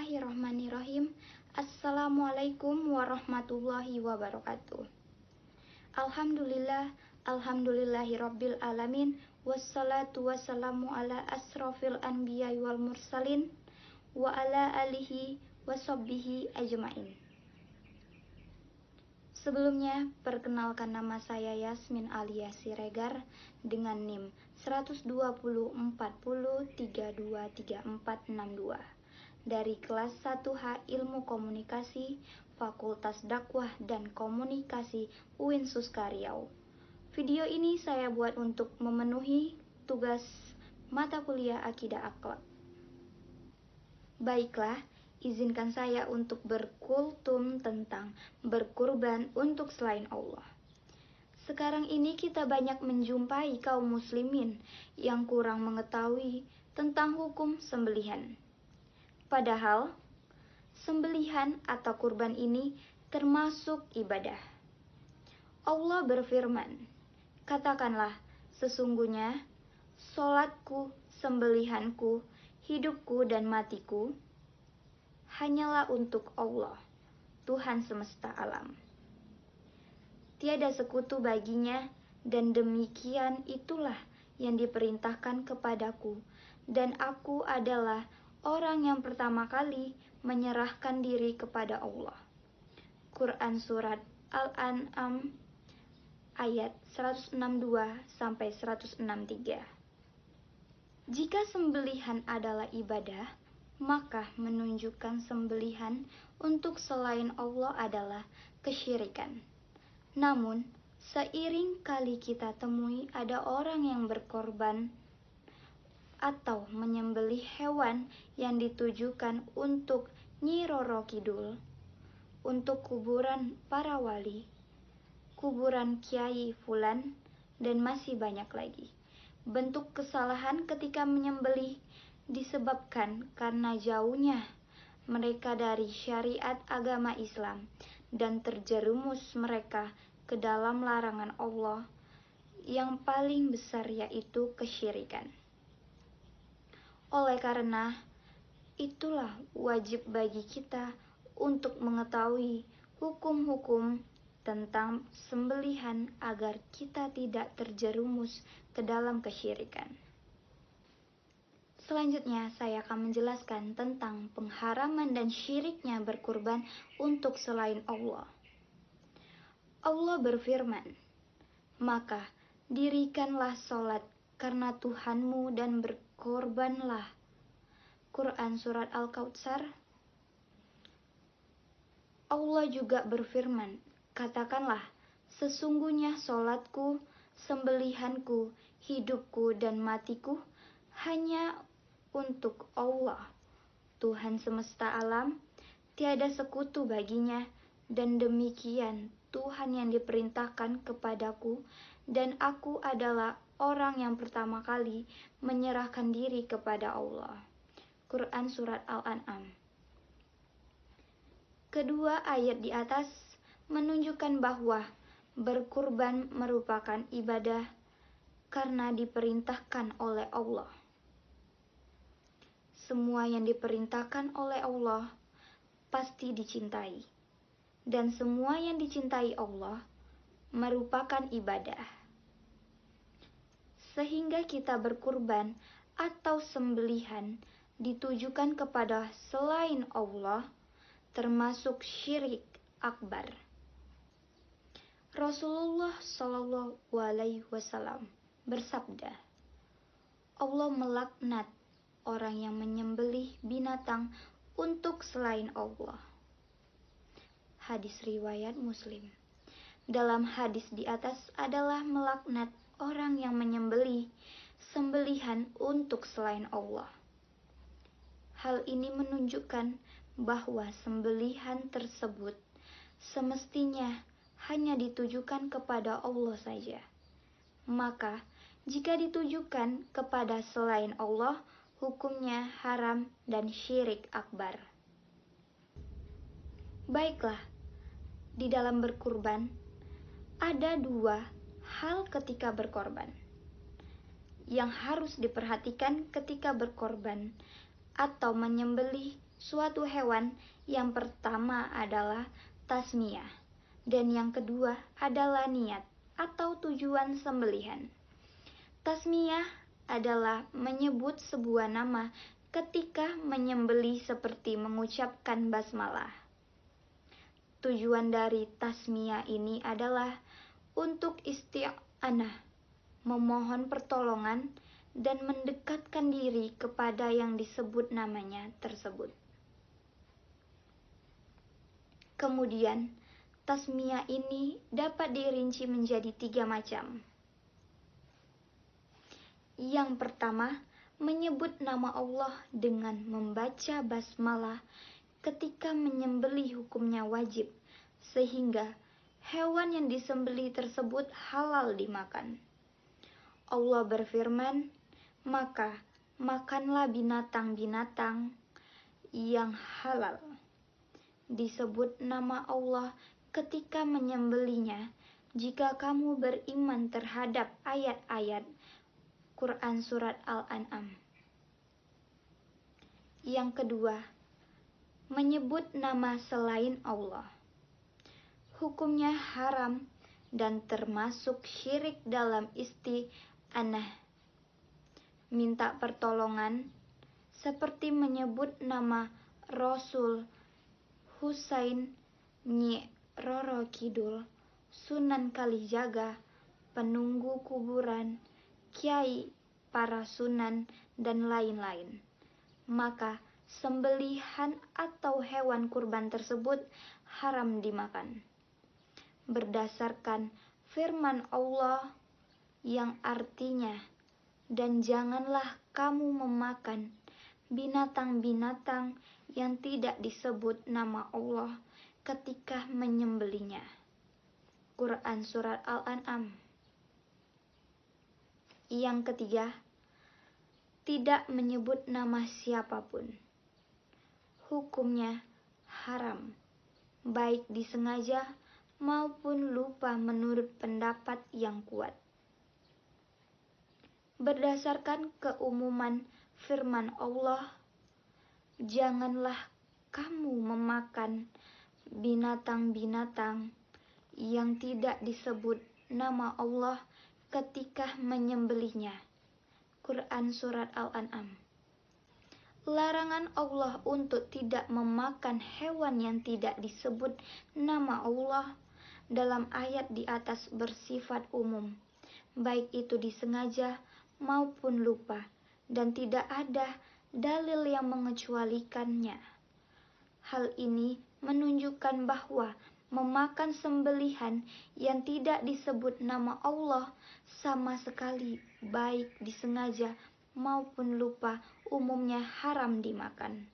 Bismillahirrahmanirrahim. Assalamualaikum warahmatullahi wabarakatuh. Alhamdulillahirabbil alamin. Wassalatu wassalamu ala asrofil anbiya wal mursalin wa ala alihi washabbihi ajmain. Sebelumnya, perkenalkan nama saya Yasmin alias Siregar dengan NIM 12040323462 dari kelas 1H Ilmu Komunikasi Fakultas Dakwah dan Komunikasi UIN Suska Riau. Video ini saya buat untuk memenuhi tugas mata kuliah Akidah Akhlak. Baiklah, izinkan saya untuk berkultum tentang berkurban untuk selain Allah. Sekarang ini kita banyak menjumpai kaum muslimin yang kurang mengetahui tentang hukum sembelihan. Padahal, sembelihan atau kurban ini termasuk ibadah. Allah berfirman, "Katakanlah, sesungguhnya sholatku, sembelihanku, hidupku dan matiku hanyalah untuk Allah, Tuhan semesta alam. Tiada sekutu baginya, dan demikian itulah yang diperintahkan kepadaku, dan aku adalah orang yang pertama kali menyerahkan diri kepada Allah." Quran Surat Al-An'am ayat 162-163. Jika sembelihan adalah ibadah, maka menunjukkan sembelihan untuk selain Allah adalah kesyirikan. Namun, seiring kali kita temui ada orang yang berkorban atau menyembelih hewan yang ditujukan untuk Nyi Roro Kidul, untuk kuburan para wali, kuburan Kiai Fulan, dan masih banyak lagi. Bentuk kesalahan ketika menyembelih disebabkan karena jauhnya mereka dari syariat agama Islam dan terjerumus mereka ke dalam larangan Allah yang paling besar, yaitu kesyirikan. Oleh karena itulah wajib bagi kita untuk mengetahui hukum-hukum tentang sembelihan agar kita tidak terjerumus ke dalam kesyirikan. Selanjutnya, saya akan menjelaskan tentang pengharaman dan syiriknya berkurban untuk selain Allah. Allah berfirman, "Maka dirikanlah sholat karena Tuhanmu dan berkorbanlah." Quran Surat Al-Kautsar. Allah juga berfirman, "Katakanlah, sesungguhnya sholatku, sembelihanku, hidupku dan matiku hanya untuk Allah, Tuhan semesta alam, tiada sekutu baginya, dan demikian Tuhan yang diperintahkan kepadaku, dan aku adalah orang yang pertama kali menyerahkan diri kepada Allah." Quran Surat Al-An'am. Kedua ayat di atas menunjukkan bahwa berkurban merupakan ibadah karena diperintahkan oleh Allah. Semua yang diperintahkan oleh Allah pasti dicintai, dan semua yang dicintai Allah merupakan ibadah. Sehingga kita berkurban atau sembelihan ditujukan kepada selain Allah termasuk syirik akbar. Rasulullah Shallallahu Alaihi Wasallam bersabda, "Allah melaknat orang yang menyembelih binatang untuk selain Allah." Hadis riwayat Muslim. Dalam hadis di atas adalah melaknat orang yang menyembelih sembelihan untuk selain Allah. Hal ini menunjukkan bahwa sembelihan tersebut semestinya hanya ditujukan kepada Allah saja. Maka, jika ditujukan kepada selain Allah, hukumnya haram dan syirik akbar. Baiklah, di dalam berkurban ada dua hal ketika berkorban yang harus diperhatikan ketika berkorban atau menyembelih suatu hewan, yang pertama adalah tasmiyah, dan yang kedua adalah niat atau tujuan sembelihan. Tasmiyah adalah menyebut sebuah nama ketika menyembelih seperti mengucapkan basmalah. Tujuan dari tasmiyah ini adalah untuk isti'anah, memohon pertolongan dan mendekatkan diri kepada yang disebut namanya tersebut. Kemudian, tasmiyah ini dapat dirinci menjadi 3 macam. Yang pertama, menyebut nama Allah dengan membaca basmalah ketika menyembelih hukumnya wajib, sehingga hewan yang disembelih tersebut halal dimakan. Allah berfirman, "Maka makanlah binatang-binatang yang halal." Disebut nama Allah ketika menyembelihnya jika kamu beriman terhadap ayat-ayat Quran Surat Al-An'am. Yang kedua, menyebut nama selain Allah. Hukumnya haram dan termasuk syirik dalam isti'anah, minta pertolongan, seperti menyebut nama Rasul, Husain, Nyi Roro Kidul, Sunan Kalijaga, penunggu kuburan, kiai, para sunan, dan lain-lain. Maka sembelihan atau hewan kurban tersebut haram dimakan. Berdasarkan firman Allah yang artinya, "Dan janganlah kamu memakan binatang-binatang yang tidak disebut nama Allah ketika menyembelihnya." Quran Surat Al-An'am. Yang ketiga, tidak menyebut nama siapapun. Hukumnya haram, baik disengaja maupun lupa menurut pendapat yang kuat. Berdasarkan keumuman firman Allah, "Janganlah kamu memakan binatang-binatang yang tidak disebut nama Allah ketika menyembelihnya." Quran Surat Al-An'am. Larangan Allah untuk tidak memakan hewan yang tidak disebut nama Allah dalam ayat di atas bersifat umum, baik itu disengaja maupun lupa, dan tidak ada dalil yang mengecualikannya. Hal ini menunjukkan bahwa memakan sembelihan yang tidak disebut nama Allah sama sekali, baik disengaja maupun lupa, umumnya haram dimakan.